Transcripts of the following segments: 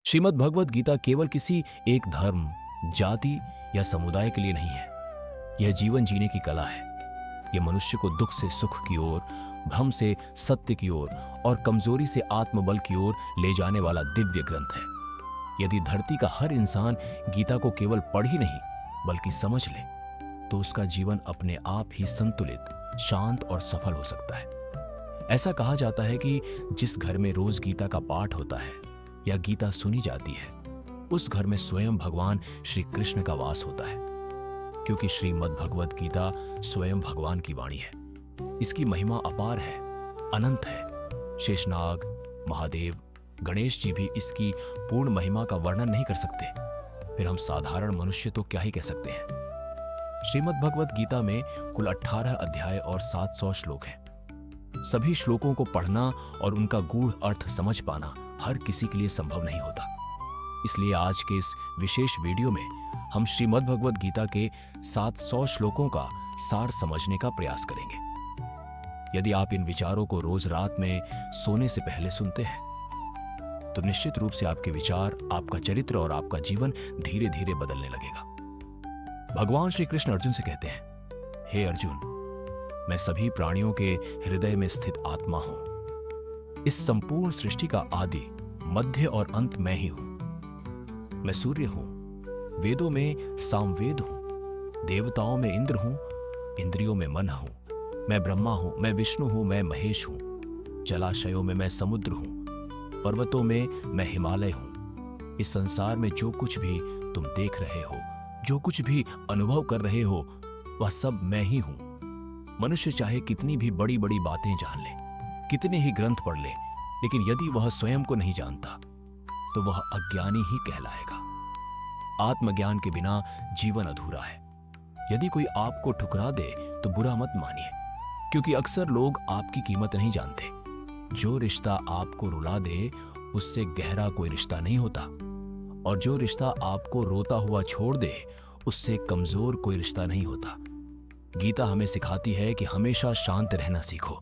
श्रीमद् भगवत गीता केवल किसी एक धर्म, जाति या समुदाय के लिए नहीं है। यह जीवन जीने की कला है। यह मनुष्य को दुख से सुख की ओर, भ्रम से सत्य की ओर और कमजोरी से आत्मबल की ओर ले जाने वाला दिव्य ग्रंथ है। यदि धरती का हर इंसान गीता को केवल पढ़ ही नहीं बल्कि समझ ले, तो उसका जीवन अपने आप ही संतुलित, शांत और सफल हो सकता है। ऐसा कहा जाता है कि जिस घर में रोज गीता का पाठ होता है या गीता सुनी जाती है, उस घर में स्वयं भगवान श्री कृष्ण का वास होता है, क्योंकि श्रीमद् भगवत गीता स्वयं भगवान की वाणी है। इसकी महिमा अपार है, अनंत है। शेषनाग, महादेव, गणेश जी भी इसकी पूर्ण महिमा का वर्णन नहीं कर सकते, फिर हम साधारण मनुष्य तो क्या ही कह सकते हैं। श्रीमद् भगवत गीता में कुल 18 अध्याय और 700 श्लोक हैं। सभी श्लोकों को पढ़ना और उनका गूढ़ अर्थ समझ पाना हर किसी के लिए संभव नहीं होता। इसलिए आज के इस विशेष वीडियो में हम श्रीमद् भगवत गीता के 700 श्लोकों का सार समझने का प्रयास करेंगे। यदि आप इन विचारों को रोज रात में सोने से पहले सुनते हैं, तो निश्चित रूप से आपके विचार, आपका चरित्र और आपका जीवन धीरे धीरे बदलने लगेगा। भगवान श्री कृष्ण अर्जुन से कहते हैं, हे अर्जुन, मैं सभी प्राणियों के हृदय में स्थित आत्मा हूं। इस संपूर्ण सृष्टि का आदि, मध्य और अंत मैं ही हूं। मैं सूर्य हूं, वेदों में सामवेद हूं, देवताओं में इंद्र हूं, इंद्रियों में मन हूं। मैं ब्रह्मा हूं, मैं विष्णु हूं, मैं महेश हूं। जलाशयों में मैं समुद्र हूं, पर्वतों में मैं हिमालय हूं। इस संसार में जो कुछ भी तुम देख रहे हो, जो कुछ भी अनुभव कर रहे हो, वह सब मैं ही हूं। मनुष्य चाहे कितनी भी बड़ी बड़ी बातें जान ले, कितने ही ग्रंथ पढ़ ले, लेकिन यदि वह स्वयं को नहीं जानता, तो वह अज्ञानी ही कहलाएगा। आत्मज्ञान के बिना जीवन अधूरा है। यदि कोई आपको ठुकरा दे तो बुरा मत मानिए, क्योंकि अक्सर लोग आपकी कीमत नहीं जानते। जो रिश्ता आपको रुला दे, उससे गहरा कोई रिश्ता नहीं होता, और जो रिश्ता आपको रोता हुआ छोड़ दे, उससे कमजोर कोई रिश्ता नहीं होता। गीता हमें सिखाती है कि हमेशा शांत रहना सीखो।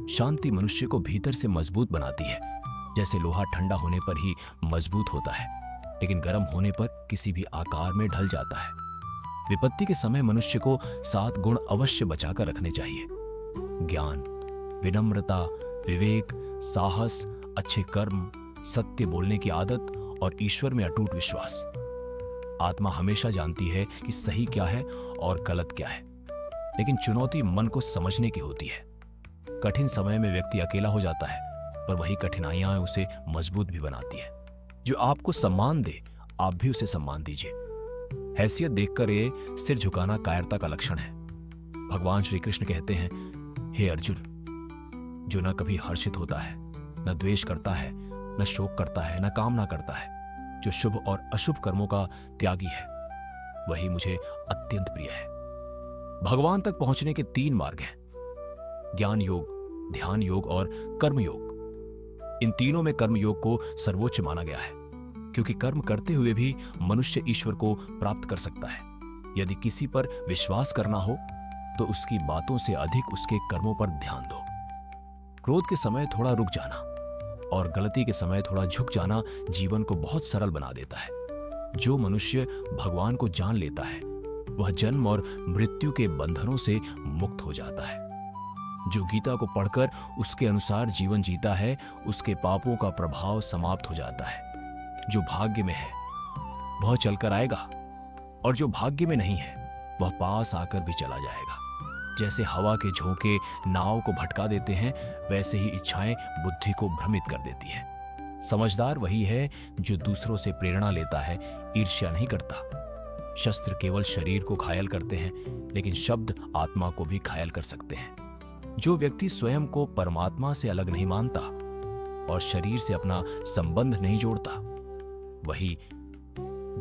शांति मनुष्य को भीतर से मजबूत बनाती है। जैसे लोहा ठंडा होने पर ही मजबूत होता है, लेकिन गर्म होने पर किसी भी आकार में ढल जाता है। विपत्ति के समय मनुष्य को 7 गुण अवश्य बचाकर रखने चाहिए: ज्ञान, विनम्रता, विवेक, साहस, अच्छे कर्म, सत्य बोलने की आदत और ईश्वर में अटूट विश्वास। आत्मा हमेशा जानती है कि सही क्या है और गलत क्या है, लेकिन चुनौती मन को समझने की होती है। कठिन समय में व्यक्ति अकेला हो जाता है, पर वही कठिनाइयां उसे मजबूत भी बनाती है। जो आपको सम्मान दे, आप भी उसे सम्मान दीजिए। हैसियत देखकर ये सिर झुकाना कायरता का लक्षण है। भगवान श्री कृष्ण कहते हैं, हे अर्जुन, जो न कभी हर्षित होता है, न द्वेष करता है, न शोक करता है, न कामना करता है, जो शुभ और अशुभ कर्मों का त्यागी है, वही मुझे अत्यंत प्रिय है। भगवान तक पहुंचने के 3 मार्ग हैं: ज्ञान योग, ध्यान योग और कर्म योग। इन तीनों में कर्म योग को सर्वोच्च माना गया है, क्योंकि कर्म करते हुए भी मनुष्य ईश्वर को प्राप्त कर सकता है। यदि किसी पर विश्वास करना हो, तो उसकी बातों से अधिक उसके कर्मों पर ध्यान दो। क्रोध के समय थोड़ा रुक जाना और गलती के समय थोड़ा झुक जाना जीवन को बहुत सरल बना देता है। जो मनुष्य भगवान को जान लेता है, वह जन्म और मृत्यु के बंधनों से मुक्त हो जाता है। जो गीता को पढ़कर उसके अनुसार जीवन जीता है, उसके पापों का प्रभाव समाप्त हो जाता है। जो भाग्य में है वह चलकर आएगा, और जो भाग्य में नहीं है वह पास आकर भी चला जाएगा। जैसे हवा के झोंके नाव को भटका देते हैं, वैसे ही इच्छाएं बुद्धि को भ्रमित कर देती हैं। समझदार वही है जो दूसरों से प्रेरणा लेता है, ईर्ष्या नहीं करता। शस्त्र केवल शरीर को घायल करते हैं, लेकिन शब्द आत्मा को भी घायल कर सकते हैं। जो व्यक्ति स्वयं को परमात्मा से अलग नहीं मानता और शरीर से अपना संबंध नहीं जोड़ता, वही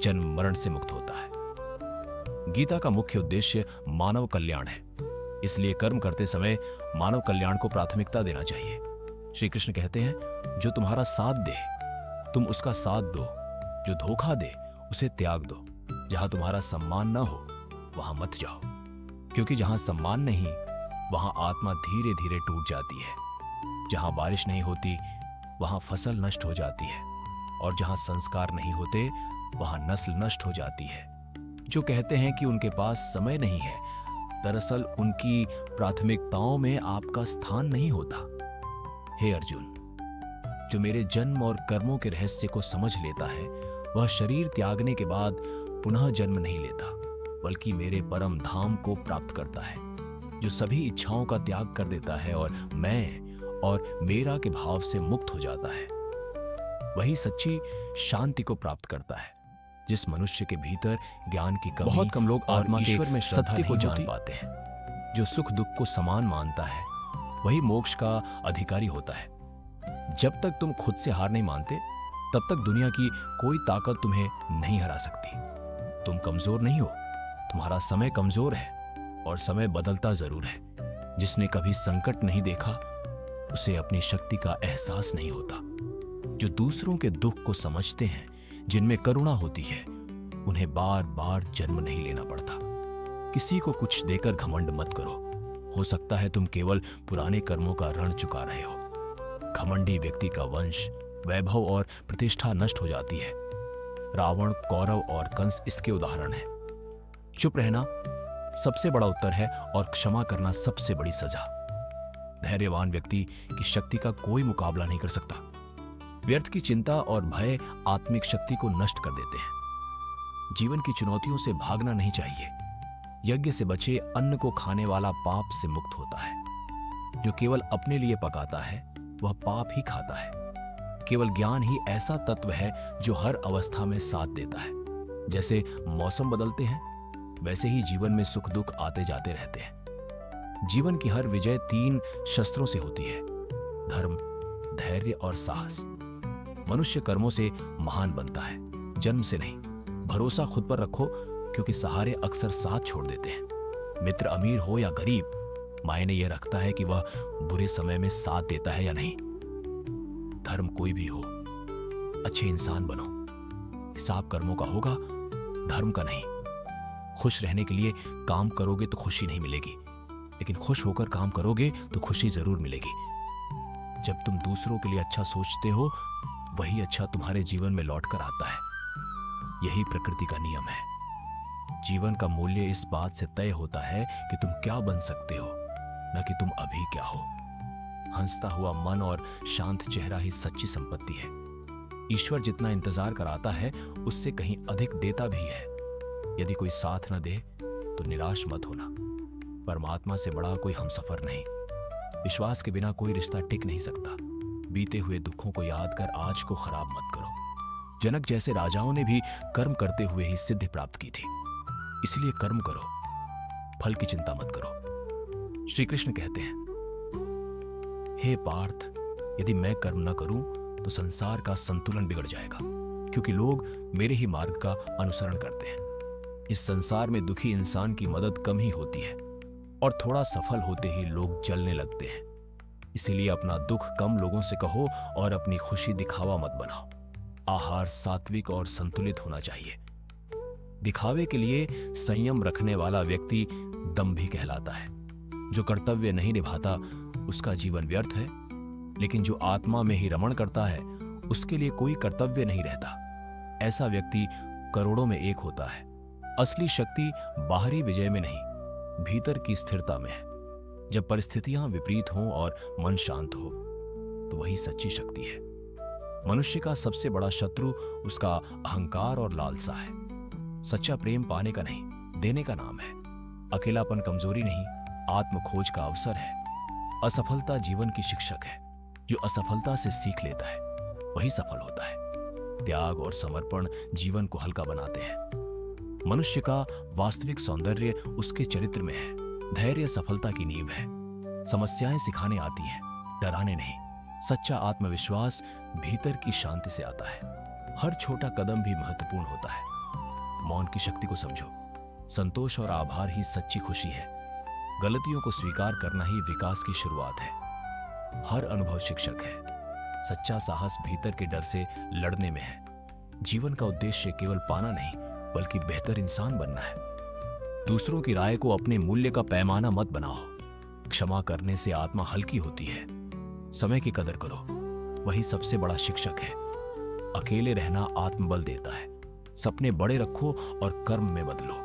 जन्म मरण से मुक्त होता है। गीता का मुख्य उद्देश्य मानव कल्याण है, इसलिए कर्म करते समय मानव कल्याण को प्राथमिकता देना चाहिए। श्री कृष्ण कहते हैं, जो तुम्हारा साथ दे, तुम उसका साथ दो। जो धोखा दे, उसे त्याग दो। जहां तुम्हारा सम्मान न हो, वहां मत जाओ, क्योंकि जहां सम्मान नहीं, वहां आत्मा धीरे धीरे टूट जाती है। जहां बारिश नहीं होती, वहां फसल नष्ट हो जाती है। और जहां संस्कार नहीं होते वहां नस्ल नष्ट हो जाती है। जो कहते हैं कि उनके पास समय नहीं है, दरअसल उनकी प्राथमिकताओं में आपका स्थान नहीं होता। हे अर्जुन, जो मेरे जन्म और कर्मों के रहस्य को समझ लेता है वह शरीर त्यागने के बाद पुनः जन्म नहीं लेता, बल्कि मेरे परम धाम को प्राप्त करता है। जो सभी इच्छाओं का त्याग कर देता है और मैं और मेरा के भाव से मुक्त हो जाता है, वही सच्ची शांति को प्राप्त करता है। जिस मनुष्य के भीतर ज्ञान की कमी, बहुत कम लोग आत्मा के ईश्वर में सत्य को जान पाते हैं। जो सुख दुख को समान मानता है वही मोक्ष का अधिकारी होता है। जब तक तुम खुद से हार नहीं मानते तब तक दुनिया की कोई ताकत तुम्हें नहीं हरा सकती। तुम कमजोर नहीं हो, तुम्हारा समय कमजोर है और समय बदलता जरूर है। जिसने कभी संकट नहीं देखा उसे अपनी शक्ति का एहसास नहीं होता। जो दूसरों के दुख को समझते हैं, जिनमें करुणा होती है, उन्हें बार बार जन्म नहीं लेना पड़ता। किसी को कुछ देकर घमंड मत करो। हो सकता है तुम केवल पुराने कर्मों का ऋण चुका रहे हो। घमंडी व्यक्ति का वंश, वैभव और प्रतिष्ठा नष्ट हो जाती है। रावण, कौरव और कंस इसके उदाहरण हैं। चुप रहना सबसे बड़ा उत्तर है और क्षमा करना सबसे बड़ी सजा। धैर्यवान व्यक्ति की शक्ति का कोई मुकाबला नहीं कर सकता। व्यर्थ की चिंता और भय आत्मिक शक्ति को नष्ट कर देते हैं। जीवन की चुनौतियों से भागना नहीं चाहिए। यज्ञ से बचे अन्न को खाने वाला पाप से मुक्त होता है। जो केवल अपने लिए पकाता है वह पाप ही खाता है। केवल ज्ञान ही ऐसा तत्व है जो हर अवस्था में साथ देता है। जैसे मौसम बदलते हैं वैसे ही जीवन में सुख दुख आते जाते रहते हैं। जीवन की हर विजय 3 शस्त्रों से होती है: धर्म, धैर्य और साहस। मनुष्य कर्मों से महान बनता है, जन्म से नहीं। भरोसा खुद पर रखो, क्योंकि सहारे अक्सर साथ छोड़ देते हैं। मित्र अमीर हो या गरीब, मायने यह रखता है कि वह बुरे समय में साथ देता है या नहीं। धर्म कोई भी हो, अच्छे इंसान बनो। हिसाब कर्मों का होगा, धर्म का नहीं। खुश रहने के लिए काम करोगे तो खुशी नहीं मिलेगी, लेकिन खुश होकर काम करोगे तो खुशी जरूर मिलेगी। जब तुम दूसरों के लिए अच्छा सोचते हो वही अच्छा तुम्हारे जीवन में लौट कर आता है। यही प्रकृति का नियम है। जीवन का मूल्य इस बात से तय होता है कि तुम क्या बन सकते हो, न कि तुम अभी क्या हो। हंसता हुआ मन और शांत चेहरा ही सच्ची संपत्ति है। ईश्वर जितना इंतजार कराता है उससे कहीं अधिक देता भी है। यदि कोई साथ न दे तो निराश मत होना। परमात्मा से बड़ा कोई हमसफर नहीं। विश्वास के बिना कोई रिश्ता टिक नहीं सकता। बीते हुए दुखों को याद कर आज को खराब मत करो। जनक जैसे राजाओं ने भी कर्म करते हुए ही सिद्धि प्राप्त की थी। इसलिए कर्म करो, फल की चिंता मत करो। श्री कृष्ण कहते हैं, हे पार्थ, यदि मैं कर्म न करूं तो संसार का संतुलन बिगड़ जाएगा, क्योंकि लोग मेरे ही मार्ग का अनुसरण करते हैं। इस संसार में दुखी इंसान की मदद कम ही होती है और थोड़ा सफल होते ही लोग जलने लगते हैं। इसीलिए अपना दुख कम लोगों से कहो और अपनी खुशी दिखावा मत बनाओ। आहार सात्विक और संतुलित होना चाहिए। दिखावे के लिए संयम रखने वाला व्यक्ति दंभी कहलाता है। जो कर्तव्य नहीं निभाता उसका जीवन व्यर्थ है, लेकिन जो आत्मा में ही रमण करता है उसके लिए कोई कर्तव्य नहीं रहता। ऐसा व्यक्ति करोड़ों में एक होता है। असली शक्ति बाहरी विजय में नहीं, भीतर की स्थिरता में है। जब परिस्थितियां विपरीत हों और मन शांत हो तो वही सच्ची शक्ति है। मनुष्य का सबसे बड़ा शत्रु उसका अहंकार और लालसा है। सच्चा प्रेम पाने का नहीं, देने का नाम है। अकेलापन कमजोरी नहीं, आत्म खोज का अवसर है। असफलता जीवन की शिक्षक है। जो असफलता से सीख लेता है वही सफल होता है। त्याग और समर्पण जीवन को हल्का बनाते हैं। मनुष्य का वास्तविक सौंदर्य उसके चरित्र में है। धैर्य सफलता की नींव है। समस्याएं सिखाने आती हैं, डराने नहीं। सच्चा आत्मविश्वास भीतर की शांति से आता है। हर छोटा कदम भी महत्वपूर्ण होता है। मौन की शक्ति को समझो। संतोष और आभार ही सच्ची खुशी है। गलतियों को स्वीकार करना ही विकास की शुरुआत है। हर अनुभव शिक्षक है। सच्चा साहस भीतर के डर से लड़ने में है। जीवन का उद्देश्य केवल पाना नहीं, बल्कि बेहतर इंसान बनना है। दूसरों की राय को अपने मूल्य का पैमाना मत बनाओ। क्षमा करने से आत्मा हल्की होती है। समय की कदर करो, वही सबसे बड़ा शिक्षक है। अकेले रहना आत्मबल देता है। सपने बड़े रखो और कर्म में बदलो।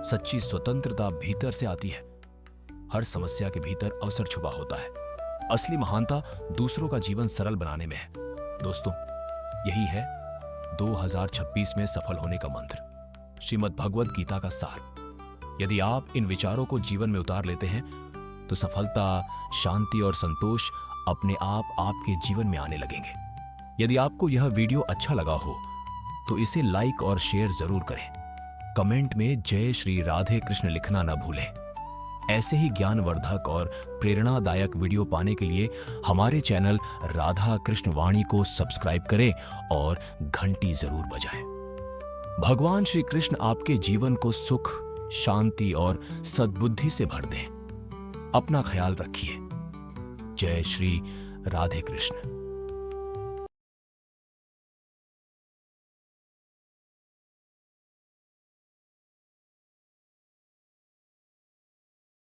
सच्ची स्वतंत्रता भीतर से आती है। हर समस्या के भीतर अवसर छुपा होता है। असली महानता दूसरों का जीवन सरल बनाने में है। दोस्तों, यही है 2026 में सफल होने का मंत्र, श्रीमद् भगवद गीता का सार। यदि आप इन विचारों को जीवन में उतार लेते हैं तो सफलता, शांति और संतोष अपने आप आपके जीवन में आने लगेंगे। यदि आपको यह वीडियो अच्छा लगा हो तो इसे लाइक और शेयर जरूर करें। कमेंट में जय श्री राधे कृष्ण लिखना न भूलें। ऐसे ही ज्ञानवर्धक और प्रेरणादायक वीडियो पाने के लिए हमारे चैनल राधा कृष्ण वाणी को सब्सक्राइब करें और घंटी जरूर बजाएं। भगवान श्री कृष्ण आपके जीवन को सुख, शांति और सद्बुद्धि से भर दें। अपना ख्याल रखिए। जय श्री राधे कृष्ण।